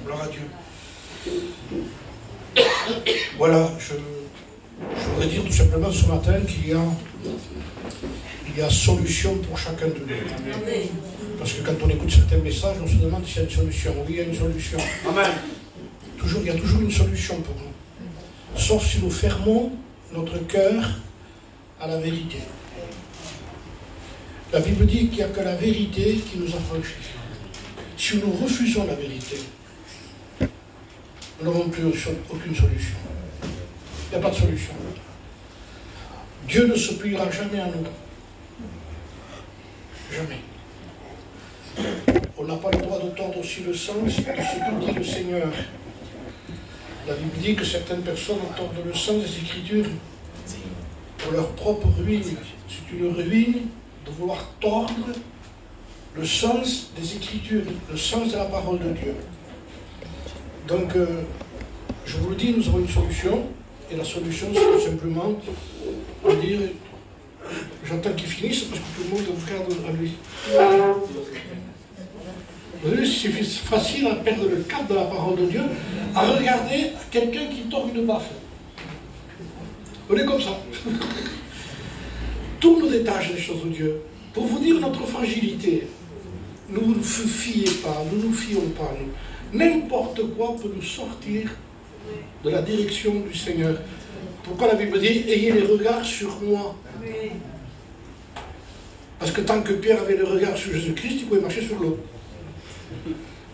Gloire à Dieu. Voilà, je voudrais dire tout simplement ce matin qu'il y a solution pour chacun de nous. Parce que quand on écoute certains messages, on se demande s'il y a une solution. Oui, il y a une solution. Amen. Il y a toujours une solution pour nous. Sauf si nous fermons notre cœur à la vérité. La Bible dit qu'il n'y a que la vérité qui nous affranchit. Si nous refusons la vérité, nous n'avons plus aucune solution. Il n'y a pas de solution. Dieu ne se pliera jamais à nous. Jamais. On n'a pas le droit de tordre aussi le sens de ce que dit le Seigneur. La Bible dit que certaines personnes tordent le sens des Écritures pour leur propre ruine. C'est une ruine de vouloir tordre le sens des Écritures, le sens de la parole de Dieu. Donc, je vous le dis, nous avons une solution, et la solution, c'est tout simplement de dire, j'entends qu'ils finissent parce que tout le monde regarde à lui. Vous savez, c'est facile à perdre le cap de la parole de Dieu, à regarder quelqu'un qui tord une baffe. On est comme ça. Tout nous détache des choses de Dieu. Pour vous dire notre fragilité, ne vous fiez pas, ne nous fions pas, nous. N'importe quoi peut nous sortir de la direction du Seigneur. Pourquoi la Bible dit « Ayez les regards sur moi ». Parce que tant que Pierre avait le regard sur Jésus-Christ, il pouvait marcher sur l'eau.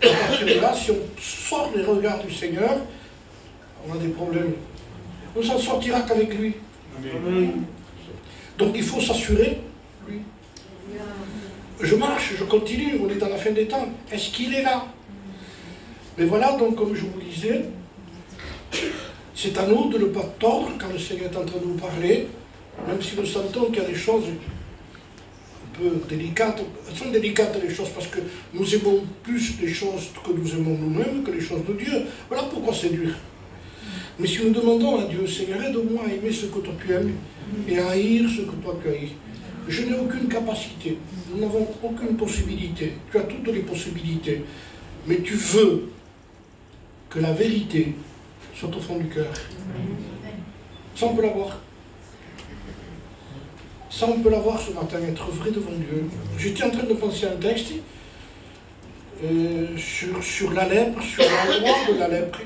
À partir de là, si on sort les regards du Seigneur, on a des problèmes. On ne s'en sortira qu'avec lui. Amen. Donc il faut s'assurer, lui. Je marche, je continue, on est dans la fin des temps. Est-ce qu'il est là? Mais voilà, donc comme je vous le disais, c'est à nous de ne pas tordre quand le Seigneur est en train de nous parler, même si nous sentons qu'il y a des choses un peu délicates. Elles sont délicates les choses parce que nous aimons plus les choses que nous aimons nous-mêmes que les choses de Dieu. Voilà pourquoi c'est dur. Mais si nous demandons à Dieu, Seigneur, aide-moi à aimer ce que toi tu aimes et à haïr ce que toi tu haïs. Je n'ai aucune capacité, nous n'avons aucune possibilité. Tu as toutes les possibilités, mais tu veux que la vérité soit au fond du cœur. Ça, on peut l'avoir. Ça, on peut l'avoir ce matin, être vrai devant Dieu. J'étais en train de penser à un texte sur la lèpre, sur la loi de la lèpre.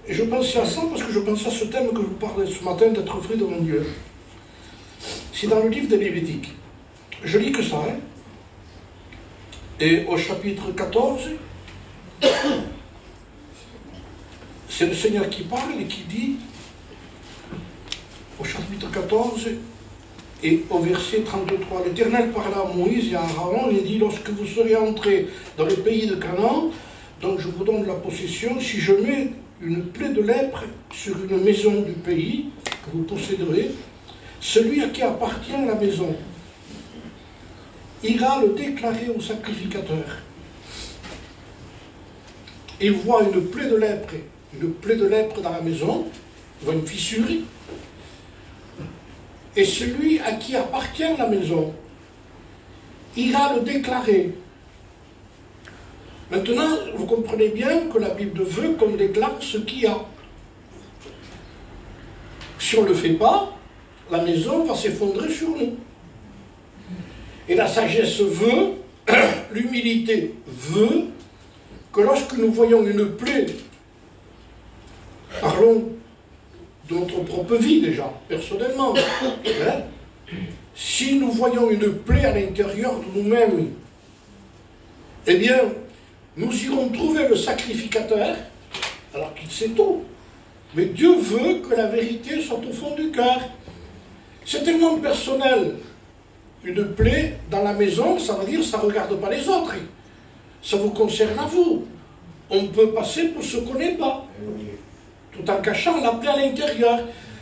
Et je pensais à ça parce que je pensais à ce thème que je vous parlais ce matin, d'être vrai devant Dieu. C'est dans le livre de Lévitique. Je lis que ça, hein. Et au chapitre 14, c'est le Seigneur qui parle et qui dit, au chapitre 14 et au verset 33, l'Éternel parla à Moïse et à Aaron et dit, lorsque vous serez entrés dans le pays de Canaan, donc je vous donne la possession, si je mets une plaie de lèpre sur une maison du pays que vous posséderez, celui à qui appartient la maison ira le déclarer au sacrificateur. Il voit une plaie de lèpre dans la maison, il voit une fissure, et celui à qui appartient la maison ira le déclarer. Maintenant, vous comprenez bien que la Bible veut qu'on déclare ce qu'il y a. Si on ne le fait pas, la maison va s'effondrer sur nous. Et la sagesse veut, l'humilité veut, que lorsque nous voyons une plaie, parlons de notre propre vie déjà, personnellement, hein, si nous voyons une plaie à l'intérieur de nous-mêmes, eh bien, nous irons trouver le sacrificateur, alors qu'il sait tout. Mais Dieu veut que la vérité soit au fond du cœur. C'est tellement personnel. Une plaie dans la maison, ça veut dire que ça ne regarde pas les autres. Ça vous concerne à vous. On peut passer pour ce qu'on n'est pas. Tout en cachant la plaie à l'intérieur.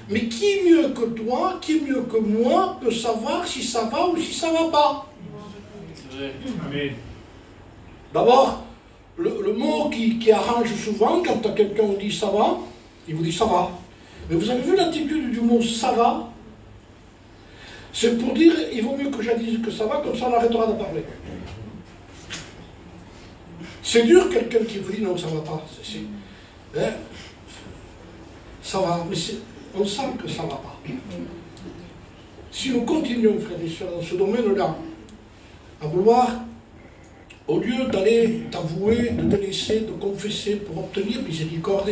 Mais qui mieux que toi, qui mieux que moi, peut savoir si ça va ou si ça ne va pas? Amen. D'abord, le mot qui arrange souvent, quand quelqu'un vous dit ça va, il vous dit ça va. Mais vous avez vu l'attitude du mot ça va? C'est pour dire, il vaut mieux que je dise que ça va, comme ça on arrêtera de parler. C'est dur quelqu'un qui vous dit non, ça ne va pas. Hein? Ça va, mais on sent que ça ne va pas. Si nous continuons, frères et sœurs, dans ce domaine-là, à vouloir, au lieu d'aller d'avouer, de délaisser, de confesser pour obtenir miséricorde,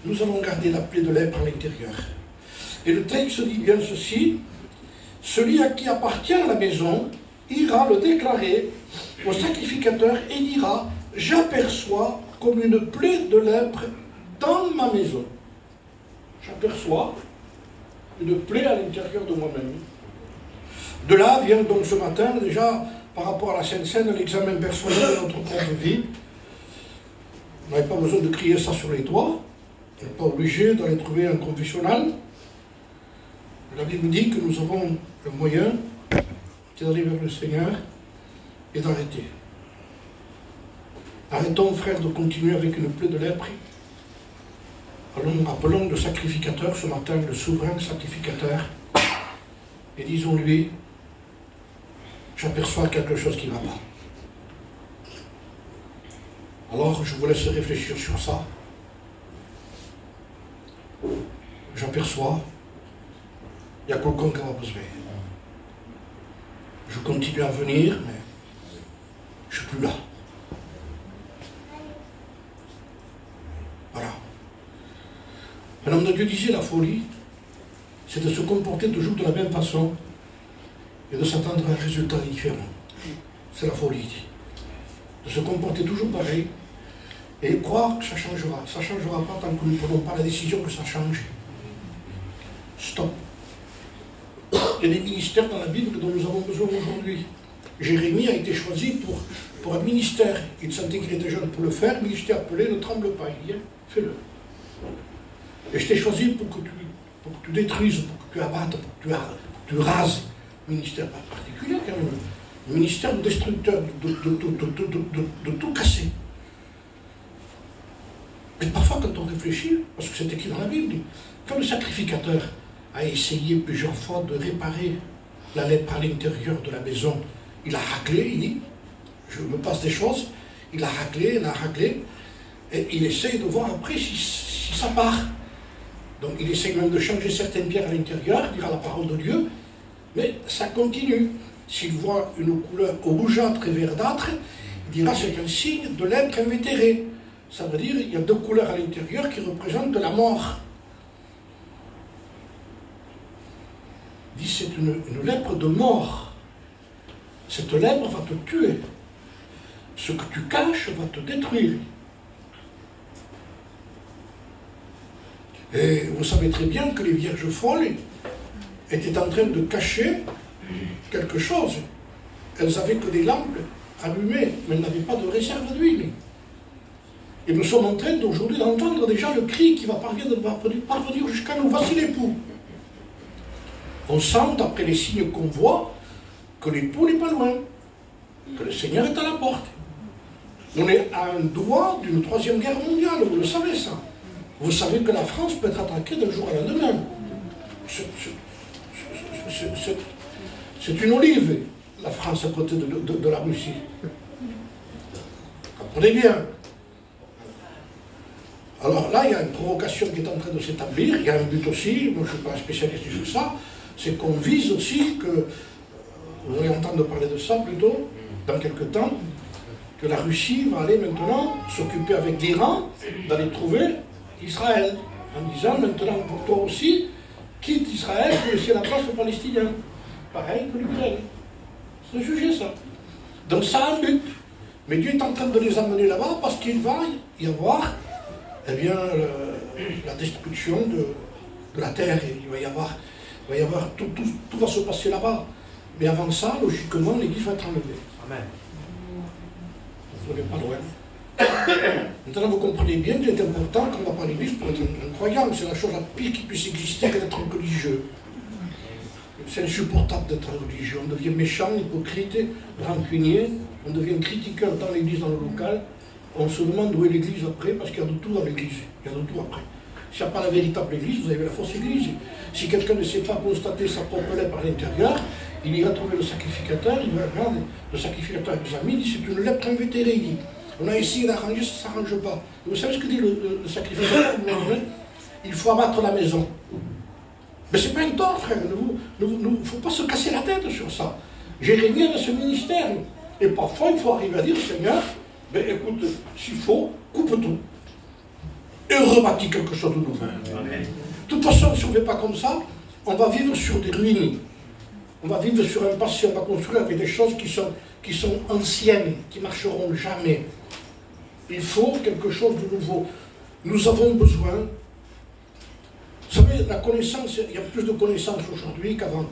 nous allons garder la plaie de lèpre à l'intérieur. Et le texte dit bien ceci, celui à qui appartient la maison ira le déclarer au sacrificateur et dira, j'aperçois comme une plaie de lèpre dans ma maison. J'aperçois une plaie à l'intérieur de moi-même. De là vient donc ce matin, déjà, par rapport à la Sainte Seine, l'examen personnel de notre propre vie. On n'avait pas besoin de crier ça sur les toits. On n'est pas obligé d'aller trouver un confessionnal. La Bible dit que nous avons le moyen d'aller vers le Seigneur et d'arrêter. Arrêtons, frères, de continuer avec une plaie de lèpre. Appelons le sacrificateur ce matin, le souverain sacrificateur, et disons-lui, j'aperçois quelque chose qui ne va pas. Alors, je vous laisse réfléchir sur ça. J'aperçois, il y a quelqu'un qui va besoin. Je continue à venir, mais je ne suis plus là. Voilà. Un homme de Dieu disait, la folie, c'est de se comporter toujours de la même façon et de s'attendre à un résultat différent. C'est la folie. De se comporter toujours pareil et croire que ça changera. Ça ne changera pas tant que nous ne prenons pas la décision que ça change. Stop. Il y a des ministères dans la Bible dont nous avons besoin aujourd'hui. Jérémie a été choisi pour un ministère. Il sentait qu'il était jeune pour le faire, mais il t'ai appelé, ne tremble pas. Il dit, fais-le. Et je t'ai choisi pour que tu détruises, pour que tu abattes, pour que tu rases. Ministère particulier quand même. Le ministère de destructeur, de tout casser. Mais parfois quand on réfléchit, parce que c'est écrit dans la Bible, quand le sacrificateur a essayé plusieurs fois de réparer la lèpre à l'intérieur de la maison, il a raclé, il dit, je me passe des choses, il a raclé, et il essaye de voir après si ça part. Donc il essaye même de changer certaines pierres à l'intérieur, dira la parole de Dieu, mais ça continue. S'il voit une couleur rougeâtre et verdâtre, il dira c'est un signe de lèpre invétérée. Ça veut dire qu'il y a deux couleurs à l'intérieur qui représentent de la mort. Il dit c'est une lèpre de mort. Cette lèpre va te tuer. Ce que tu caches va te détruire. Et vous savez très bien que les vierges folles étaient en train de cacher quelque chose. Elles n'avaient que des lampes allumées, mais elles n'avaient pas de réserve d'huile. Et nous sommes en train d'aujourd'hui d'entendre déjà le cri qui va parvenir jusqu'à nous. Voici l'époux. On sent, d'après les signes qu'on voit, que l'époux n'est pas loin, que le Seigneur est à la porte. On est à un doigt d'une 3e guerre mondiale, vous le savez ça. Vous savez que la France peut être attaquée d'un jour à la lendemain. C'est une olive, la France à côté de la Russie. Comprenez bien. Alors là, il y a une provocation qui est en train de s'établir, il y a un but aussi, moi je ne suis pas un spécialiste sur ça, c'est qu'on vise aussi que, vous allez entendre parler de ça plutôt, dans quelques temps, que la Russie va aller maintenant s'occuper avec l'Iran d'aller trouver Israël, en disant maintenant pour toi aussi, quitte Israël pour laisser la place aux Palestiniens. Pareil que l'Ukraine. C'est un sujet ça. Donc ça a un but. Mais Dieu est en train de les amener là-bas parce qu'il va y avoir la destruction de la terre. Et il va y avoir tout va se passer là-bas. Mais avant ça, logiquement, l'Église va être enlevée. Amen. Vous n'êtes pas loin. Maintenant, vous comprenez bien qu'il est important qu'on va pas l'Église pour être un croyant. C'est la chose la pire qui puisse exister que d'être religieux. C'est insupportable d'être religieux. On devient méchant, hypocrite, rancunier. On devient critiqueur dans l'Église, dans le local. On se demande où est l'Église après, parce qu'il y a de tout dans l'Église. Il y a de tout après. S'il n'y a pas la véritable Église, vous avez la fausse Église. Si quelqu'un ne sait pas constater sa propre lèpre à l'intérieur, il ira trouver le sacrificateur, il va regarder, le sacrificateur examine, il dit c'est une lèpre invétérée, il dit. On a essayé d'arranger, ça ne s'arrange pas. Et vous savez ce que dit le sacrificateur? Il faut abattre la maison. Mais ce n'est pas un tort, frère. Il ne faut pas se casser la tête sur ça. Jérémie a ce ministère. Et parfois, il faut arriver à dire, Seigneur, ben, écoute, s'il faut, coupe tout. Et rebâtis quelque chose de nouveau. De toute façon, si on ne fait pas comme ça, on va vivre sur des ruines. On va vivre sur un passé, on va construire avec des choses qui sont anciennes, qui ne marcheront jamais. Il faut quelque chose de nouveau. Nous avons besoin. Vous savez, la connaissance, il y a plus de connaissances aujourd'hui qu'avant.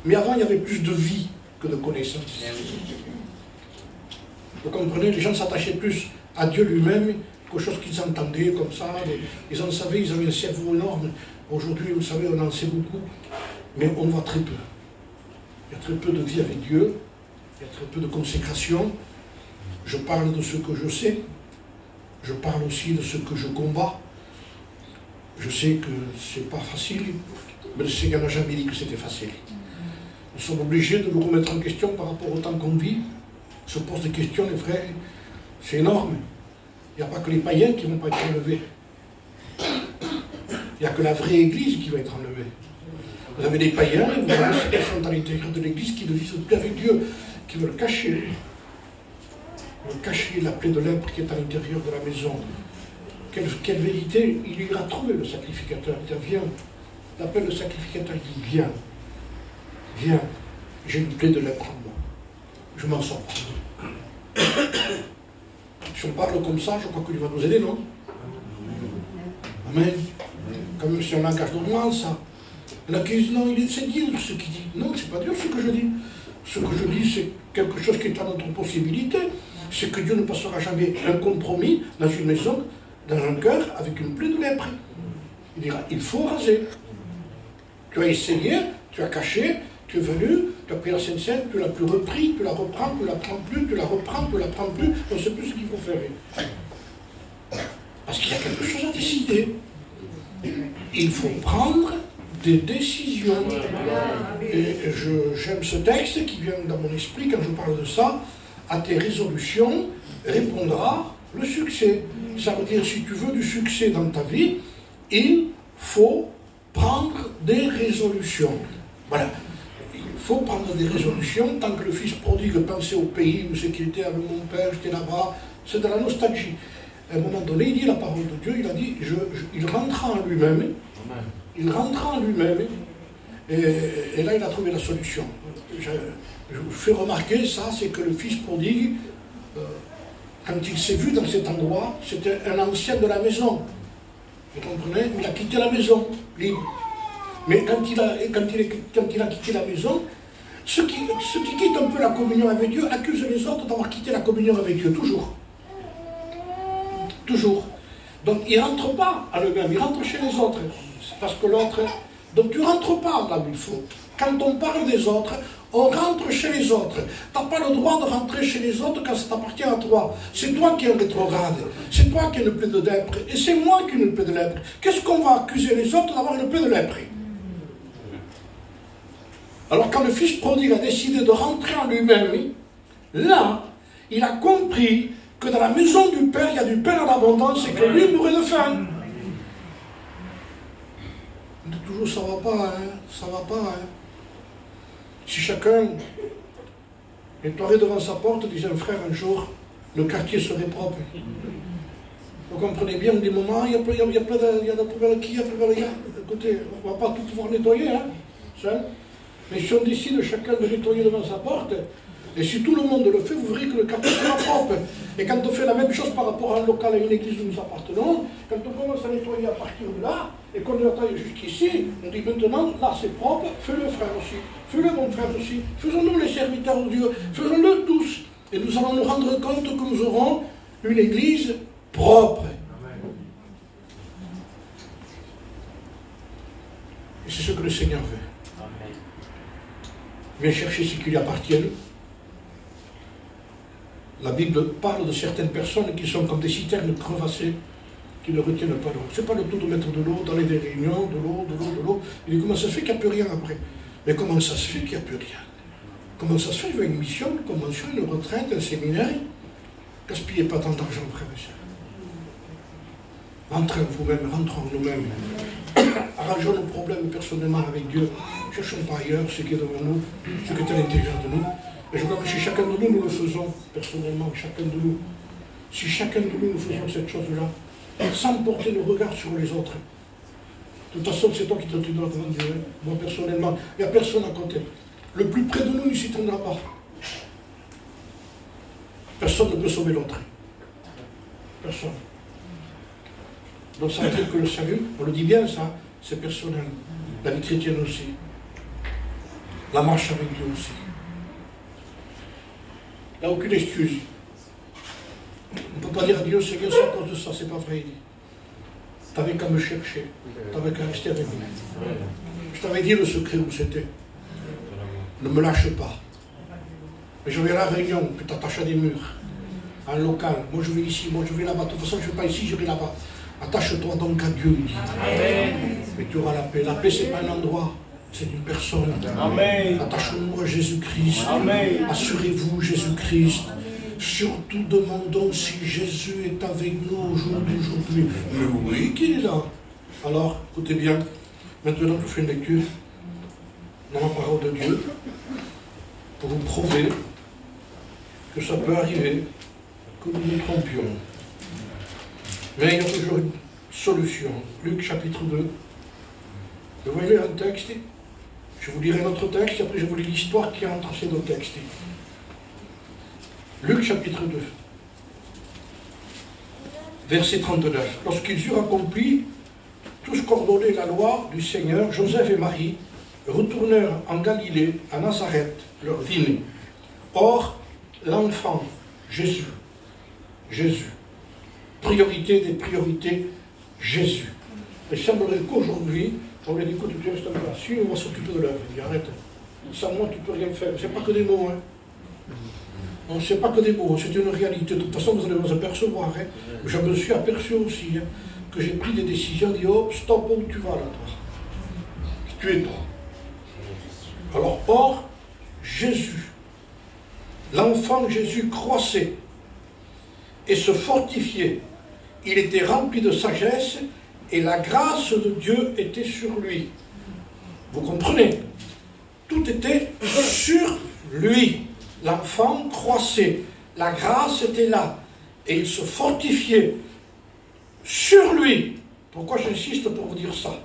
Mais avant, il y avait plus de vie que de connaissances. Vous comprenez, les gens s'attachaient plus à Dieu lui-même qu'aux choses qu'ils entendaient comme ça. Ils en savaient, ils avaient un cerveau énorme. Aujourd'hui, vous savez, on en sait beaucoup. Mais on voit très peu. Il y a très peu de vie avec Dieu. Il y a très peu de consécration. Je parle de ce que je sais. Je parle aussi de ce que je combats. Je sais que ce n'est pas facile, mais le Seigneur n'a jamais dit que c'était facile. Nous sommes obligés de nous remettre en question par rapport au temps qu'on vit. On se pose des questions, les frères. C'est énorme. Il n'y a pas que les païens qui ne vont pas être enlevés. Il n'y a que la vraie Église qui va être enlevée. Vous avez des païens, vous avez ceux qui sont à l'intérieur de l'Église, qui ne vivent plus avec Dieu, qui veulent cacher. Cacher la plaie de lèpre qui est à l'intérieur de la maison. Quelle vérité il ira trouver le sacrificateur. Il dit, viens. Il appelle le sacrificateur, il dit, viens. Viens. J'ai une plaie de lèpre en moi. Je m'en sors pas. Si on parle comme ça, je crois qu'il va nous aider, non? Amen. Quand même, c'est un langage normal, ça. Il y en a qui disent, non, c'est dur ce qu'il dit. Non, c'est pas dur ce que je dis. Ce que je dis, c'est quelque chose qui est à notre possibilité. C'est que Dieu ne passera jamais un compromis dans une maison, dans un cœur, avec une plaie de lèpre. Il dira, il faut raser. Tu as essayé, tu as caché, tu es venu, tu as pris la Sainte Seine, tu l'as plus repris, tu la reprends, tu la prends plus, tu la reprends, tu la prends plus, on ne sait plus ce qu'il faut faire. Parce qu'il y a quelque chose à décider. Il faut prendre des décisions. Et j'aime ce texte qui vient dans mon esprit quand je parle de ça. À tes résolutions répondra le succès. Ça veut dire, si tu veux du succès dans ta vie, il faut prendre des résolutions. Voilà. Il faut prendre des résolutions. Tant que le fils prodigue pensait au pays où c'est qu'il était avec mon père, j'étais là-bas, c'est de la nostalgie. À un moment donné, il dit la parole de Dieu, il a dit, il rentra en lui-même. Il rentra en lui-même. Et là, il a trouvé la solution. Je vous fais remarquer ça, c'est que le fils prodigue, quand il s'est vu dans cet endroit, c'était un ancien de la maison. Vous comprenez? Il a quitté la maison, libre. Mais quand il a quitté la maison, ceux qui quittent un peu la communion avec Dieu accusent les autres d'avoir quitté la communion avec Dieu, toujours. Toujours. Donc il ne rentre pas à lui-même, il rentre chez les autres. C'est parce que l'autre... Donc tu ne rentres pas là où il faut. Quand on parle des autres, on rentre chez les autres. Tu n'as pas le droit de rentrer chez les autres quand ça t'appartient à toi. C'est toi qui es un rétrograde. C'est toi qui as une plaie de lèpre. Et c'est moi qui ai une plaie de lèpre. Qu'est-ce qu'on va accuser les autres d'avoir une plaie de lèpre? Alors quand le fils prodigue a décidé de rentrer en lui-même, là, il a compris que dans la maison du Père, il y a du pain en abondance et que lui mourait de faim. Toujours ça va pas, hein, ça va pas, hein. Si chacun nettoierait devant sa porte, disait un frère un jour, le quartier serait propre. Vous comprenez bien, des moments, il y a plein de poubelles qui, il y a plein de gars. Écoutez, on ne va pas tout pouvoir nettoyer, hein, ça. Mais si on décide chacun de nettoyer devant sa porte, et si tout le monde le fait, vous verrez que le quartier sera propre. Et quand on fait la même chose par rapport à un local, à une église où nous appartenons, quand on commence à nettoyer à partir de là, et qu'on nettoie jusqu'ici, on dit maintenant, là c'est propre, fais-le frère aussi, fais-le mon frère aussi, faisons-nous les serviteurs de Dieu, faisons-le tous. Et nous allons nous rendre compte que nous aurons une église propre. Et c'est ce que le Seigneur veut. Viens chercher ce qui lui appartient. La Bible parle de certaines personnes qui sont comme des citernes crevassées, qui ne retiennent pas l'eau. Ce n'est pas le tout de mettre de l'eau dans les réunions, de l'eau. Il dit, comment ça se fait qu'il n'y a plus rien après? Mais comment ça se fait qu'il n'y a plus rien? Comment ça se fait qu'il y a une mission, une convention, une retraite, un séminaire? Gaspillez pas tant d'argent, frères et sœurs. Rentrez en vous-même, rentrons en nous-mêmes. Arrangeons nos problèmes personnellement avec Dieu. Cherchons pas ailleurs ce qui est devant nous, ce qui est à l'intérieur de nous. Et je crois que si chacun de nous, nous le faisons personnellement, chacun de nous, si chacun de nous, nous faisons cette chose-là, sans porter nos regards sur les autres. De toute façon, c'est toi qui te tiendras devant Dieu. Moi, personnellement, il n'y a personne à côté. Le plus près de nous, il ne s'y tiendra pas. Personne ne peut sauver l'autre. Personne. Donc ça veut dire que le salut, on le dit bien ça, c'est personnel. La vie chrétienne aussi. La marche avec Dieu aussi. Il n'y a aucune excuse. On ne peut pas dire à Dieu, Seigneur, c'est à cause de ça, c'est pas vrai. Tu n'avais qu'à me chercher. Tu n'avais qu'à rester avec moi. Je t'avais dit le secret où c'était. Ne me lâche pas. Mais je vais à la Réunion, puis t'attaches à des murs. En local. Moi je vais ici, moi je vais là-bas. De toute façon, je ne vais pas ici, je vais là-bas. Attache-toi donc à Dieu, il dit. Et tu auras la paix. La paix, ce n'est pas un endroit, c'est une personne. Attachez-nous à Jésus-Christ. Assurez-vous, Jésus-Christ. Surtout demandons si Jésus est avec nous au jour d'aujourd'hui. Mais oui qu'il est là. Alors, écoutez bien. Maintenant, je fais une lecture dans la parole de Dieu pour vous prouver que ça peut arriver, que nous nous trompions. Mais il y a toujours une solution. Luc chapitre 2. Je vais lire un texte. Je vous lirai notre texte, et après je vous lis l'histoire qui est entre ces deux textes. Luc chapitre 2. Verset 39. Lorsqu'ils eurent accompli tout ce qu'ordonnait la loi du Seigneur, Joseph et Marie retournèrent en Galilée, à Nazareth, leur dîner. Or, l'enfant, Jésus, priorité des priorités, Jésus. Il semblerait qu'aujourd'hui, on lui dit, écoute, tu restes là, si on va s'occuper de l'œuvre. Il dit, arrête, sans moi tu ne peux rien faire. C'est pas que des mots, hein. Non, c'est pas que des mots, c'est une réalité. De toute façon, vous allez vous apercevoir. Hein. Je me suis aperçu aussi hein, que j'ai pris des décisions, dit hop, stop, où tu vas là, toi. Tu es toi. Alors, or, Jésus, l'enfant Jésus croissait et se fortifiait. Il était rempli de sagesse et la grâce de Dieu était sur lui. Vous comprenez? Tout était sur lui. L'enfant croissait, la grâce était là, et il se fortifiait sur lui. Pourquoi j'insiste pour vous dire ça?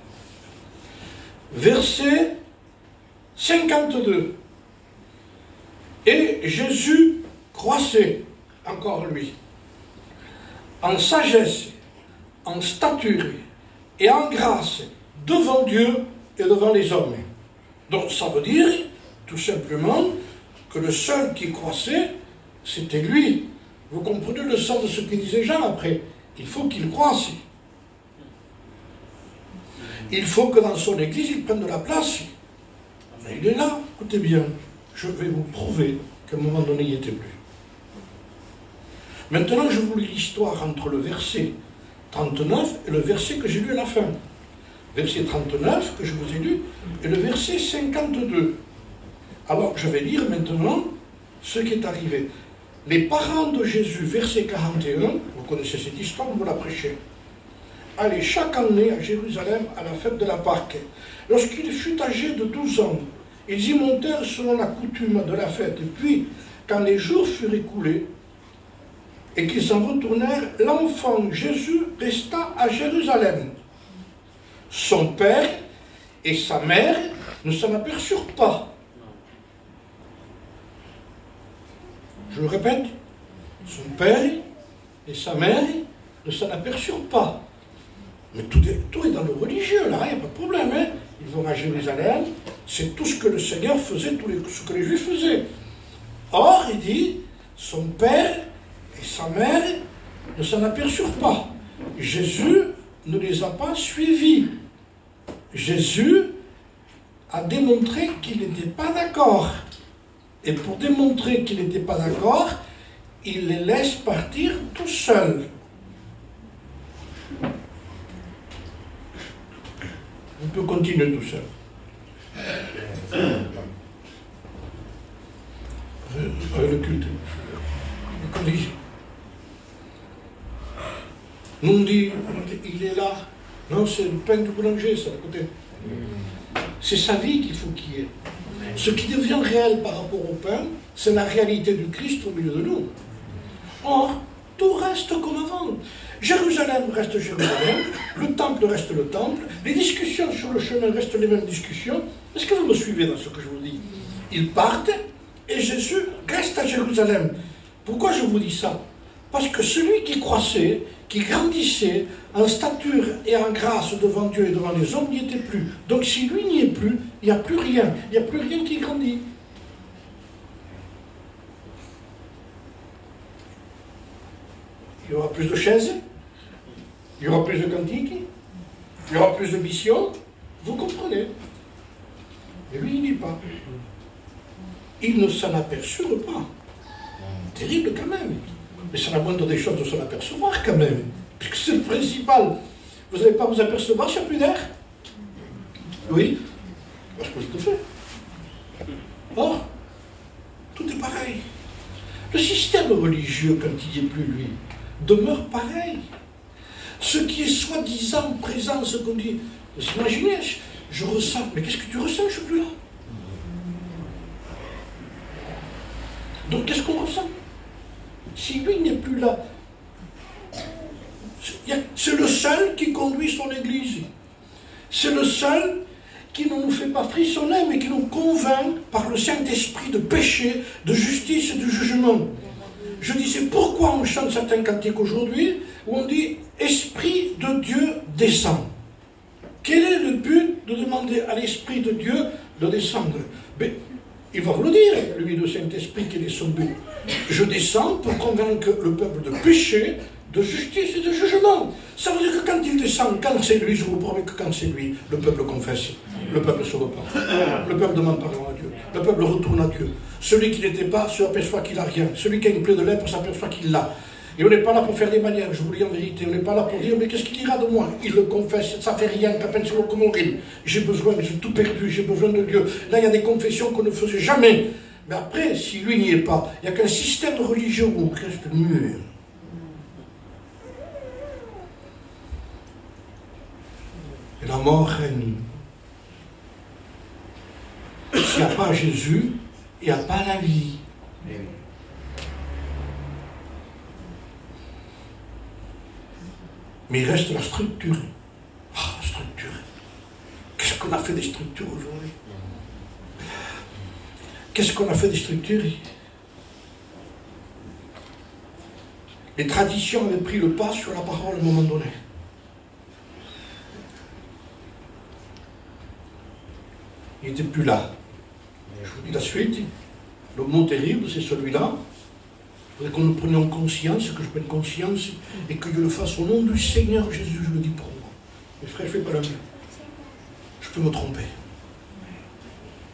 Verset 52. Et Jésus croissait, encore lui, en sagesse, en stature et en grâce, devant Dieu et devant les hommes. Donc ça veut dire, tout simplement, que le seul qui croissait, c'était lui. Vous comprenez le sens de ce que disait Jean après? Il faut qu'il croisse. Il faut que dans son église, il prenne de la place. Mais il est là, écoutez bien. Je vais vous prouver qu'à un moment donné, il n'y était plus. Maintenant, je vous lis l'histoire entre le verset 39 et le verset que j'ai lu à la fin. Verset 39, que je vous ai lu, et le verset 52. Alors, je vais lire maintenant ce qui est arrivé. Les parents de Jésus, verset 41, vous connaissez cette histoire, on vous l'a prêché, allaient chaque année à Jérusalem à la fête de la Pâque. Lorsqu'il fut âgé de 12 ans, ils y montèrent selon la coutume de la fête. Puis, quand les jours furent écoulés et qu'ils s'en retournèrent, l'enfant Jésus resta à Jérusalem. Son père et sa mère ne s'en aperçurent pas. Je le répète, son père et sa mère ne s'en aperçurent pas. Mais tout est dans le religieux, là, il n'y a pas de problème. Hein. Ils vont à Jérusalem, c'est tout ce que le Seigneur faisait, ce que les Juifs faisaient. Or, il dit, son père et sa mère ne s'en aperçurent pas. Jésus ne les a pas suivis. Jésus a démontré qu'il n'était pas d'accord. Et pour démontrer qu'il n'était pas d'accord, il les laisse partir tout seuls. On peut continuer tout seul. Avec le culte. Le collège. Nous on dit, il est là. Non, c'est le pain du boulanger, ça, à côté. C'est sa vie qu'il faut qu'il y ait. Ce qui devient réel par rapport au pain, c'est la réalité du Christ au milieu de nous. Or, tout reste comme avant. Jérusalem reste Jérusalem, le temple reste le temple, les discussions sur le chemin restent les mêmes discussions. Est-ce que vous me suivez dans ce que je vous dis? Ils partent et Jésus reste à Jérusalem. Pourquoi je vous dis ça? Parce que celui qui croissait, qui grandissait en stature et en grâce devant Dieu et devant les hommes n'y était plus. Donc si lui n'y est plus, il n'y a plus rien. Il n'y a plus rien qui grandit. Il y aura plus de chaises, il y aura plus de cantiques, il y aura plus de missions. Vous comprenez? Mais lui, il n'y est pas. Il ne s'en aperçurent pas. Terrible quand même. Mais c'est la moindre des choses de s'en apercevoir quand même. Puisque c'est le principal. Vous n'allez pas vous apercevoir s'il n'y a plus d'air? Oui. Parce que je le fais. Or, tout est pareil. Le système religieux, quand il n'y est plus, lui, demeure pareil. Ce qui est soi-disant présent, ce qu'on dit, vous imaginez, je ressens, mais qu'est-ce que tu ressens? Je ne suis plus là. Donc qu'est-ce qu'on ressent? Si lui n'est plus là, c'est le seul qui conduit son Église. C'est le seul qui ne nous fait pas frissonner, mais qui nous convainc par le Saint-Esprit de péché, de justice et de jugement. Je disais, pourquoi on chante certains cantiques aujourd'hui où on dit « Esprit de Dieu descend ». Quel est le but de demander à l'Esprit de Dieu de descendre? Mais il va vous le dire, lui, le Saint-Esprit, quel est son but. Je descends pour convaincre le peuple de péché, de justice et de jugement. Ça veut dire que quand il descend, quand c'est lui, je vous promets que quand c'est lui, le peuple confesse, le peuple se repent, le peuple demande pardon à Dieu, le peuple retourne à Dieu. Celui qui n'était pas se aperçoit qu'il n'a rien. Celui qui a une plaie de lèpre s'aperçoit qu'il l'a. Et on n'est pas là pour faire des manières, je vous le dis en vérité. On n'est pas là pour dire, mais qu'est-ce qu'il dira de moi? Il le confesse, ça fait rien, qu'à peine c'est comme on rime. J'ai besoin, j'ai tout perdu, j'ai besoin de Dieu. Là, il y a des confessions qu'on ne faisait jamais. Mais après, si lui n'y est pas, il n'y a qu'un système religieux où on reste mûr. Et la mort règne. S'il n'y a pas Jésus, il n'y a pas la vie. Mais il reste la structure. Ah, la structure. Qu'est-ce qu'on a fait des structures aujourd'hui? Qu'est-ce qu'on a fait des structures? Les traditions avaient pris le pas sur la parole à un moment donné. Il n'était plus là. Je vous dis la suite. Le mot terrible, c'est celui-là. Il faudrait que nous prenions conscience, que je prenne conscience, et que je le fasse au nom du Seigneur Jésus, je le dis pour moi. Mes frères, je ne fais pas la mienne. Je peux me tromper.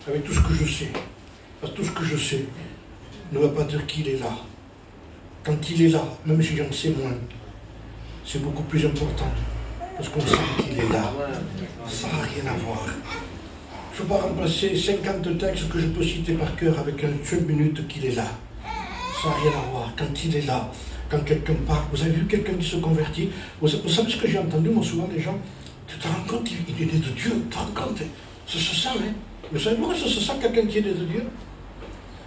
Avec tout ce que je sais. Parce que tout ce que je sais ne va pas dire qu'il est là. Quand il est là, même si j'en sais moins, c'est beaucoup plus important. Parce qu'on sait qu'il est là. Ça n'a rien à voir. Je ne peux pas remplacer 50 textes que je peux citer par cœur avec une seule minute qu'il est là. Ça n'a rien à voir. Quand il est là, quand quelqu'un parle, vous avez vu quelqu'un qui se convertit, vous savez ce que j'ai entendu, moi, souvent, les gens, tu te rends compte, il est né de Dieu, tu te rends compte, ça se sent, hein. Vous savez pourquoi ça se sent quelqu'un qui est né de Dieu?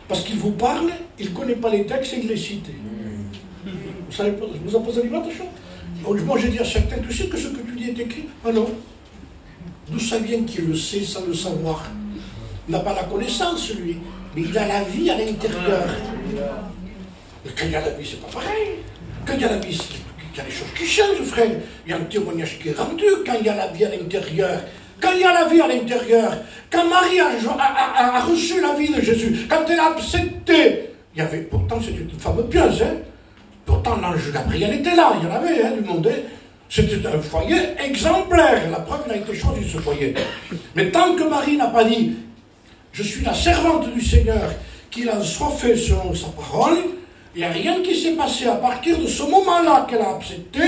Parce qu'il vous parle, il ne connaît pas les textes et il les cite. Vous savez pas, vous en posez l'attention? Moi, j'ai dit à certains, tu sais que ce que tu dis est écrit? Ah non. D'où ça vient qu'il le sait sans le savoir? Il n'a pas la connaissance, lui, mais il a la vie à l'intérieur. Mais quand il y a la vie, c'est pas pareil. Quand il y a la vie, il y a des choses qui changent, frère. Il y a un témoignage qui est rendu quand il y a la vie à l'intérieur. Quand il y a la vie à l'intérieur, quand Marie a reçu la vie de Jésus, quand elle a accepté, il y avait, pourtant c'était une femme pieuse, hein. Pourtant l'ange Gabriel était là, il y en avait hein, du monde. Hein. C'était un foyer exemplaire. La preuve, il a été choisi ce foyer. Mais tant que Marie n'a pas dit « Je suis la servante du Seigneur, qu'il en soit fait selon sa parole », il n'y a rien qui s'est passé. À partir de ce moment-là qu'elle a accepté,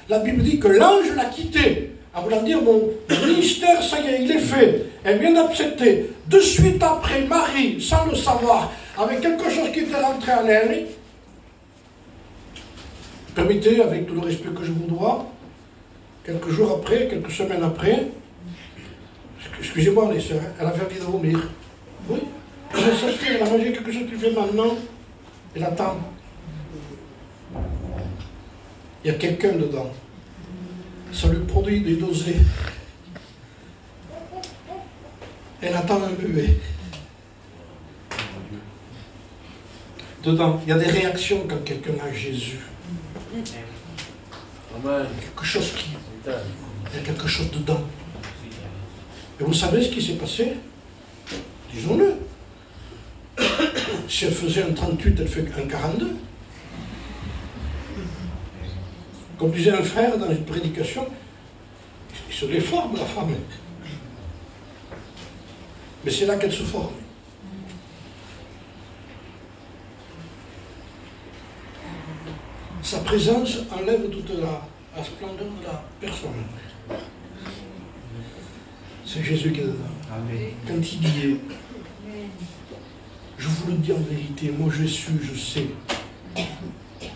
la Bible dit que l'ange l'a quittée. En voulant dire, mon ministère, ça y est, il est fait. Elle vient d'accepter. De suite après, Marie, sans le savoir, avec quelque chose qui était rentré en elle, Permettez, avec tout le respect que je vous dois, quelques jours après, quelques semaines après, excusez-moi les sœurs, elle avait envie de vomir. Oui. Elle s'assied, elle a mangé quelque chose qui fait maintenant, elle attend. Il y a quelqu'un dedans. Ça lui produit des dosés. Elle attend un bébé. Dedans, il y a des réactions quand quelqu'un a Jésus. Quelque chose qui... Il y a quelque chose dedans. Et vous savez ce qui s'est passé? Disons-le. Si elle faisait un 38, elle fait un 42. Comme disait un frère dans une prédication, il se déforme la femme. Mais c'est là qu'elle se forme. Sa présence enlève toute la splendeur de la personne. C'est Jésus qui est dedans. Amen. Quand il dit, je vous le dis en vérité, moi je sais.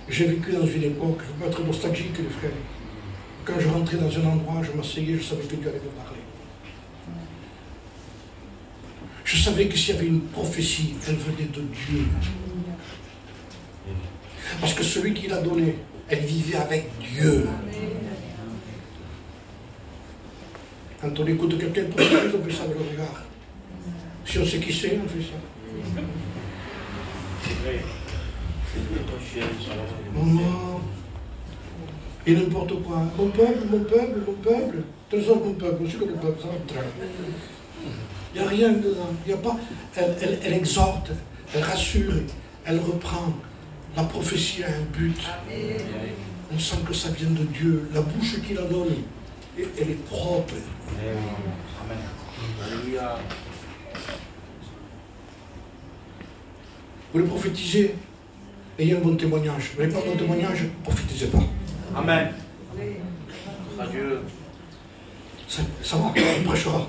J'ai vécu dans une époque, je ne veux pas être nostalgique les frères. Quand je rentrais dans un endroit, je m'asseyais, je savais que Dieu allait me parler. Je savais que s'il y avait une prophétie, elle venait de Dieu. Parce que celui qui l'a donné, elle vivait avec Dieu. Quand on écoute quelqu'un prophétiser, on fait ça avec le regard. Si on sait qui c'est, on fait ça. Maman, et n'importe quoi. Mon peuple, mon peuple, mon peuple. Trésor mon peuple, aussi que le peuple, ça va très. Il n'y a rien dedans. Il y a pas. Elle exhorte, elle rassure, elle reprend. La prophétie a un but. On sent que ça vient de Dieu. La bouche qu'il a donnée, elle est propre. Amen. Alléluia. Vous voulez prophétiser? Ayez un bon témoignage. Vous n'avez pas de bon témoignage? Ne prophétisez pas. Amen. Adieu. Ça va, on prêchera.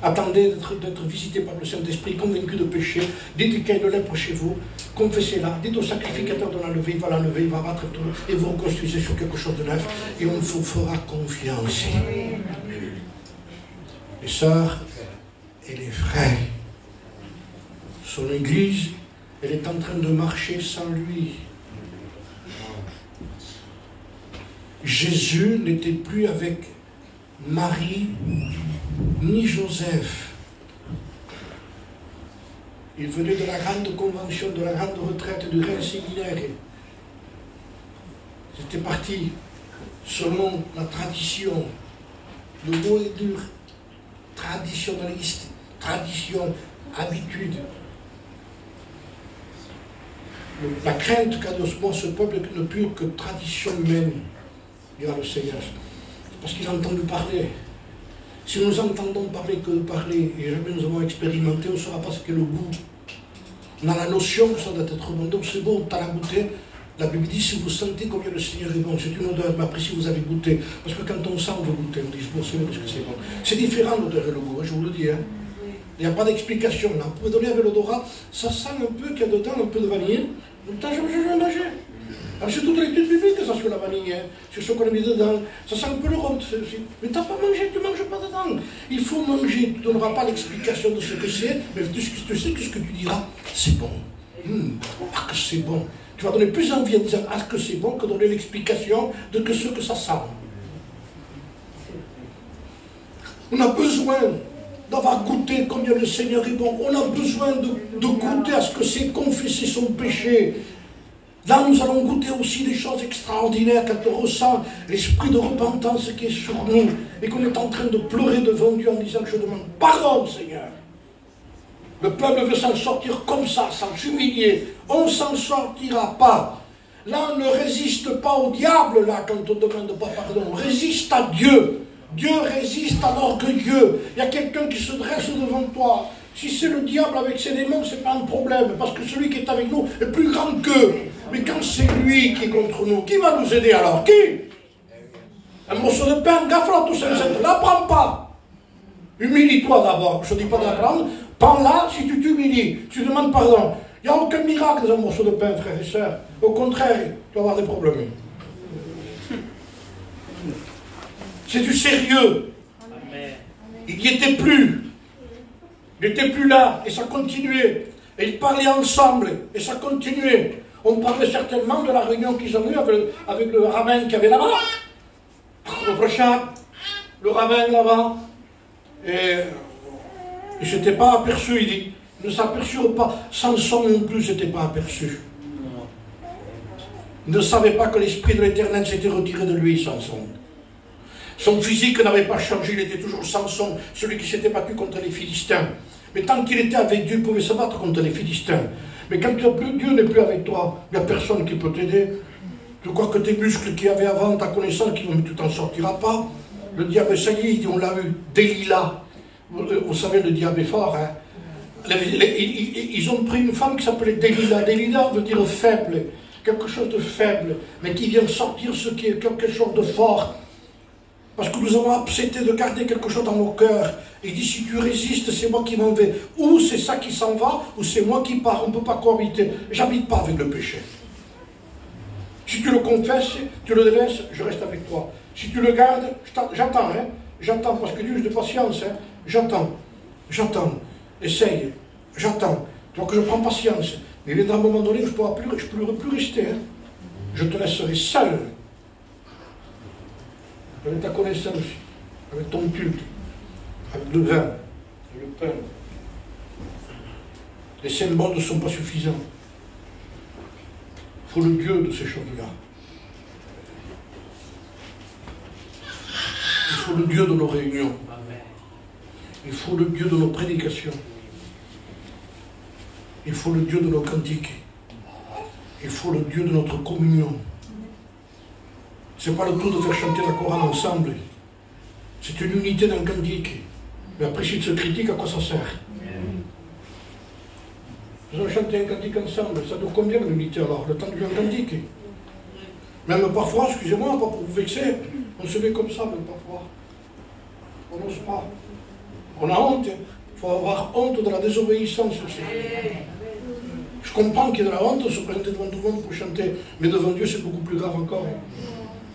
Attendez d'être visité par le Saint-Esprit, convaincu de péché. Dites qu'il y a une lèpre chez vous, confessez-la. Dites au sacrificateur de l'enlever, il va l'enlever, il va battre tout, et vous reconstruisez sur quelque chose de neuf, et on vous fera confiance. Les sœurs et les frères, son Église, elle est en train de marcher sans lui. Jésus n'était plus avec Marie ni Joseph. Il venait de la grande convention, de la grande retraite, du grand séminaire. C'était parti selon la tradition. Le mot est dur. Traditionnaliste, tradition, habitude. La crainte qu'a de ce peuple ne pure que tradition humaine, dira le Seigneur. Parce qu'il a entendu parler. Si nous entendons parler que de parler, et jamais nous avons expérimenté, on ne saura pas ce qu'est le goût. On a la notion que ça doit être bon. Donc c'est bon, tu as la goûté. La Bible dit, si vous sentez combien le Seigneur est bon, c'est une odeur, mais après si vous avez goûté, parce que quand on sent, on veut goûter, on dit, bon, c'est parce que c'est bon. C'est différent l'odeur et le goût, je vous le dis. Hein. Il n'y a pas d'explication là. Vous pouvez donner avec l'odorat, ça sent un peu qu'il y a dedans un peu de vanille. Pourtant, je vais manger. Alors, c'est toute l'étude biblique que ça sur la vanille, hein. Sur ce qu'on a mis dedans. Ça sent un peu le rhum. Mais tu n'as pas mangé, tu ne manges pas dedans. Il faut manger. Tu ne donneras pas l'explication de ce que c'est, mais tu sais que ce que tu diras, c'est bon. Ah, que c'est bon. Tu vas donner plus envie en disant ah, que c'est bon que donner l'explication de que ce que ça sent. On a besoin d'avoir goûté combien le Seigneur est bon. On a besoin de goûter à ce que c'est confesser son péché. Là, nous allons goûter aussi des choses extraordinaires quand on ressent l'esprit de repentance qui est sur nous et qu'on est en train de pleurer devant Dieu en disant je demande pardon, Seigneur. Le peuple veut s'en sortir comme ça, sans s'humilier. On ne s'en sortira pas. Là, on ne résiste pas au diable, là, quand on ne demande pas pardon. On résiste à Dieu. Dieu résiste à l'orgueilleux. Il y a quelqu'un qui se dresse devant toi. Si c'est le diable avec ses démons, ce n'est pas un problème, parce que celui qui est avec nous est plus grand qu'eux. Mais quand c'est lui qui est contre nous, qui va nous aider alors? Qui? Un morceau de pain, gaffe-la tout ça, ne la prends pas. Humilie-toi d'abord. Je ne dis pas de la prendre. Prends-la si tu t'humilies. Tu demandes pardon. Il n'y a aucun miracle dans un morceau de pain, frères et sœurs. Au contraire, tu vas avoir des problèmes. C'est du sérieux. Amen. Il n'y était plus. Il n'était plus là. Et ça continuait. Et ils parlaient ensemble. Et ça continuait. On parlait certainement de la réunion qu'ils ont eue avec le rabbin qui avait là-bas. Le prochain. Le rabbin là-bas. Et il ne s'était pas aperçu, il dit. Ne s'aperçurent pas. Samson non plus ne s'était pas aperçu. Il ne savait pas que l'Esprit de l'Éternel s'était retiré de lui, Samson. Son physique n'avait pas changé, il était toujours Samson, celui qui s'était battu contre les Philistins. Mais tant qu'il était avec Dieu, il pouvait se battre contre les Philistins. Mais quand Dieu n'est plus avec toi, il n'y a personne qui peut t'aider. Tu crois que tes muscles qu'il y avait avant, ta connaissance, tu t'en sortiras pas. Le diable, ça y est, on l'a eu, Delilah. Vous savez, le diable est fort, hein. Ils ont pris une femme qui s'appelait Delilah. Delilah veut dire faible, quelque chose de faible, mais qui vient sortir ce qui est quelque chose de fort. Parce que nous avons accepté de garder quelque chose dans nos cœurs. Il dit, si tu résistes, c'est moi qui m'en vais. Ou c'est ça qui s'en va, ou c'est moi qui pars. On ne peut pas cohabiter. J'habite pas avec le péché. Si tu le confesses, tu le laisses, je reste avec toi. Si tu le gardes, j'attends, hein. J'attends, parce que Dieu est de patience, hein. J'attends. Essaye. J'attends. Tu vois que je prends patience. Mais il viendra un moment donné où je ne pourrai plus rester, hein. Je te laisserai seul. Avec ta connaissance, avec ton culte, avec le vin, avec le pain. Les symboles ne sont pas suffisants. Il faut le Dieu de ces choses-là. Il faut le Dieu de nos réunions. Il faut le Dieu de nos prédications. Il faut le Dieu de nos cantiques. Il faut le Dieu de notre communion. Ce n'est pas le tout de faire chanter la chorale ensemble. C'est une unité dans le cantique. Mais après, s'il se critique, à quoi ça sert? Nous allons chanter un cantique ensemble. Ça dure combien l'unité alors? Le temps de jouer un cantique. Même parfois, excusez-moi, pas pour vous vexer, on se met comme ça, même parfois. On n'ose pas. On a honte. Il faut avoir honte de la désobéissance aussi. Je comprends qu'il y a de la honte de se présenter devant tout le monde pour chanter, mais devant Dieu, c'est beaucoup plus grave encore.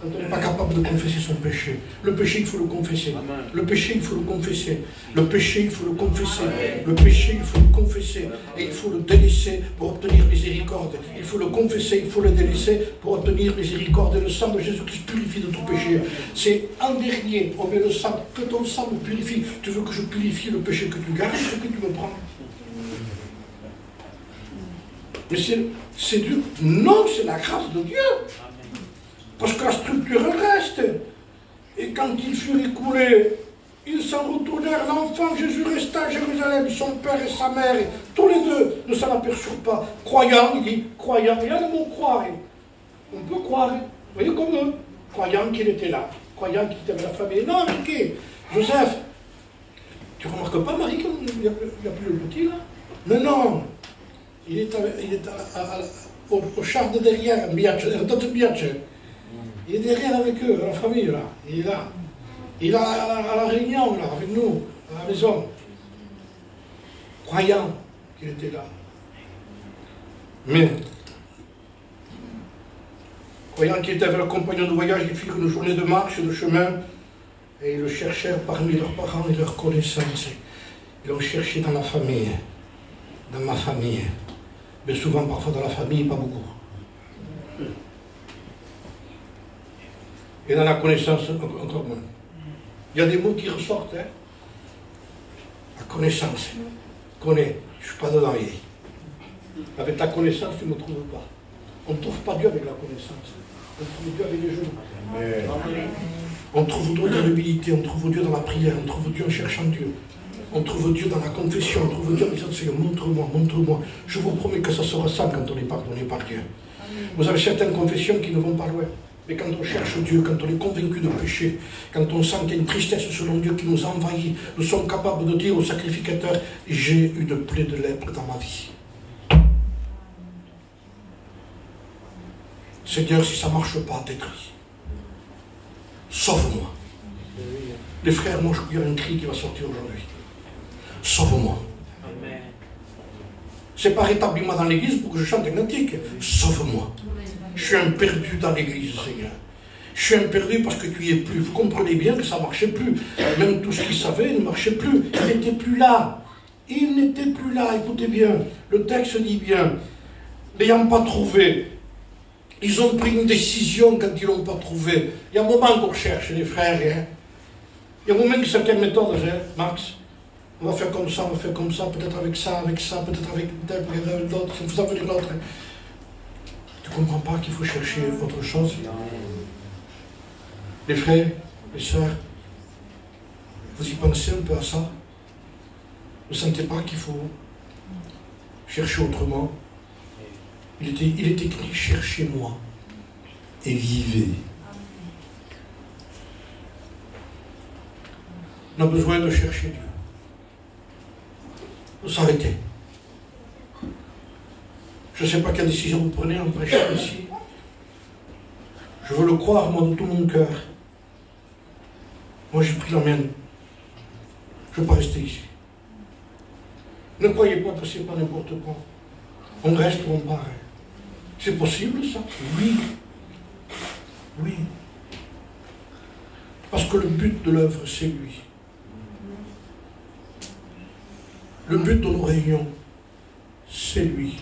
Quand on n'est pas capable de confesser son péché. Le péché, il faut le confesser. Le péché, il faut le confesser. Le péché, il faut le confesser. Le péché, il faut le confesser. Et il faut le délaisser pour obtenir miséricorde. Il faut le confesser, il faut le délaisser pour obtenir miséricorde. Et le sang de Jésus-Christ purifie de tout péché. C'est en dernier, on met le sang, que ton sang me purifie. Tu veux que je purifie le péché que tu gardes, ce que tu me prends? Mais c'est Dieu. Non, c'est la grâce de Dieu. Parce que la structure reste. Et quand ils furent écoulés, ils s'en retournèrent. L'enfant Jésus resta à Jérusalem, son père et sa mère, et tous les deux ne s'en aperçurent pas. Croyant, il dit, croyant, il y a le mot croire. On peut croire, vous voyez comme eux, croyant qu'il était là, croyant qu'il était avec la famille. Non, mais qui? Joseph, tu remarques pas, Marie, qu'il n'y a plus le petit là? Mais non, il est au char de derrière, d'autres Biache. Il est derrière avec eux, la famille, là. Il est là. Il est à la réunion, là, avec nous, à la maison. Croyant qu'il était là. Mais, croyant qu'il était avec le compagnon de voyage, ils firent une journée de marche, de chemin, et ils le cherchèrent parmi leurs parents et leurs connaissances. Ils l'ont cherché dans la famille, dans ma famille. Mais souvent, parfois, dans la famille, pas beaucoup. Et dans la connaissance, encore moins. Il y a des mots qui ressortent. Hein. La connaissance. Connais. Je ne suis pas dedans. Avec ta connaissance, tu ne me trouves pas. On ne trouve pas Dieu avec la connaissance. On trouve Dieu avec les genoux. On trouve Dieu dans l'humilité. On trouve Dieu dans la prière. On trouve Dieu en cherchant Dieu. On trouve Dieu dans la confession. On trouve Dieu en disant, Seigneur, montre-moi, montre-moi. Je vous promets que ça se ressent quand on est pardonné par Dieu. Vous avez certaines confessions qui ne vont pas loin. Mais quand on cherche Dieu, quand on est convaincu de péché, quand on sent qu'il y a une tristesse selon Dieu qui nous envahit, nous sommes capables de dire au sacrificateur, j'ai une plaie de lèpre dans ma vie. Seigneur, si ça ne marche pas, détruis. Sauve-moi. Les frères, moi, il y a un cri qui va sortir aujourd'hui. Sauve-moi. C'est pas rétablis-moi dans l'église pour que je chante un cantique. Sauve-moi. Je suis un perdu dans l'église, Seigneur. Je suis un perdu parce que tu y es plus. Vous comprenez bien que ça ne marchait plus. Même tout ce qu'il savait ne marchait plus. Il n'était plus là. Il n'était plus là. Écoutez bien. Le texte dit bien. N'ayant pas trouvé, ils ont pris une décision quand ils ne l'ont pas trouvé. Il y a un moment qu'on cherche, les frères. Hein. Il y a un moment que certaines méthodes, hein, Max. On va faire comme ça, peut-être avec ça, peut-être avec tel, peut-être d'autres. Vous avez l'autre. Tu ne comprends pas qu'il faut chercher autre chose? Les frères, les sœurs, vous y pensez un peu à ça? Vous ne sentez pas qu'il faut chercher autrement? Il est écrit, cherchez-moi et vivez. On a besoin de chercher Dieu. Vous s'arrêtez. Je ne sais pas quelle décision vous prenez en prêchant ici. Je veux le croire, moi, de tout mon cœur. Moi, j'ai pris la mienne. Je ne veux pas rester ici. Ne croyez pas que ce n'est pas n'importe quoi. On reste ou on part. C'est possible, ça? Oui. Oui. Parce que le but de l'œuvre, c'est lui. Le but de nos réunions, c'est lui.